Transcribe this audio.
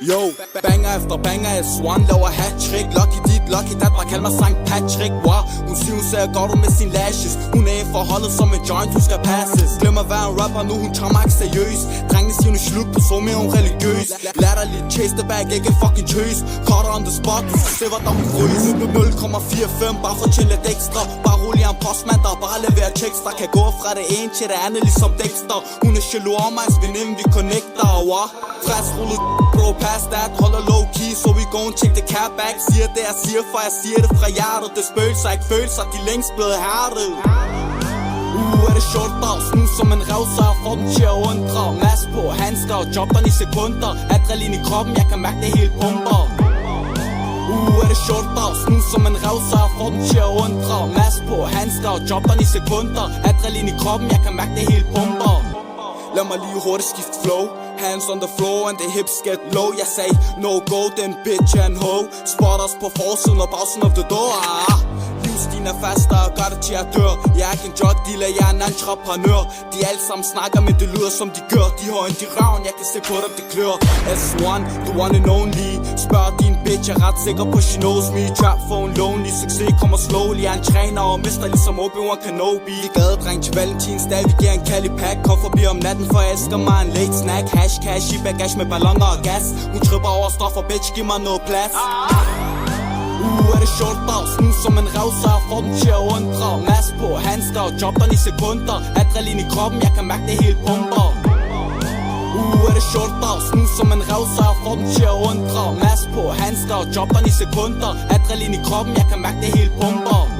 Yo, banger efter banger, Swan laver hat-trick. Lucky dit, lucky dat, der kalder mig Sankt Patrick. Wow, hun siger hun ser godt ud med sin lashes. Hun er i forholdet som en joint, hun skal passes. Glemmer at være en rapper nu, hun tager mig ikke seriøs. Drengene siger hun er sluk på så mere hun religiøs. Latterligt, chase the bag, ikke fucking tøs. Cutter on the spot, du skal se hvordan hun frys. 0,45, bare for at tjene lidt ekstra. Bare rolig en postmand, der bare leverer checks. Der kan gå fra det ene til det andet, ligesom Dexter. Hun er jaloux om mig, vi nemt vi connecter. Wow, frisk rullet, bro, pass that. Holder low key, så vi gon' check the cap back. Siger det jeg siger, for jeg siger det fra hjertet. Det spøgelser, ikke følelser, de længst blevet hærdet. Er det short dag, snu som en rev, så jeg får den til at undre. Mask på, handsker og jobberen i sekunder. Adrenalin i kroppen, jeg kan mærke det helt pumper. Er det short dag, snu som en rev, så jeg får den til at undre. Mask på, handsker og jobberen i sekunder. Adrenalin i kroppen, jeg kan mærke det helt pumper. Lad mig lige hurtigt skifte flow. Hands on the floor and the hips get low. Jeg sagde no go, den bitch and hoe. Spot os på forsiden og bagsiden of the door. Livsstilen er faster og gør det til at dør. Jeg er ikke en drug dealer, jeg er en entreprenør. De alle sammen snakker, men det lyder som de gør. De har en de ravn, jeg kan se på dem, det klør. S1, the one and only. Spørg din bitch, jeg er ret sikker på she knows me. Trap phone lonely, succes kommer slowly. Jeg er en træner og mister ligesom Obi-Wan Kenobi. Vi glade dreng til valentinsdag, vi giver en Calipack. Kom forbi om natten, for jeg elsker mig en late snack. Hash cash i bagage med balloner og gas. Hun tripper over stoffer, bitch, giv mig noget plads. Er det short dag, snu som en rev, så jeg får den til at undre. Mask på, handsker og jobberen i sekunder. Adrenalin i kroppen, jeg kan mærke det helt pumper. Er det short dag, snu som en rev, så jeg får den til at undre. Mask på, handsker og jobberen i sekunder. Adrenalin i kroppen, jeg kan mærke det helt pumper.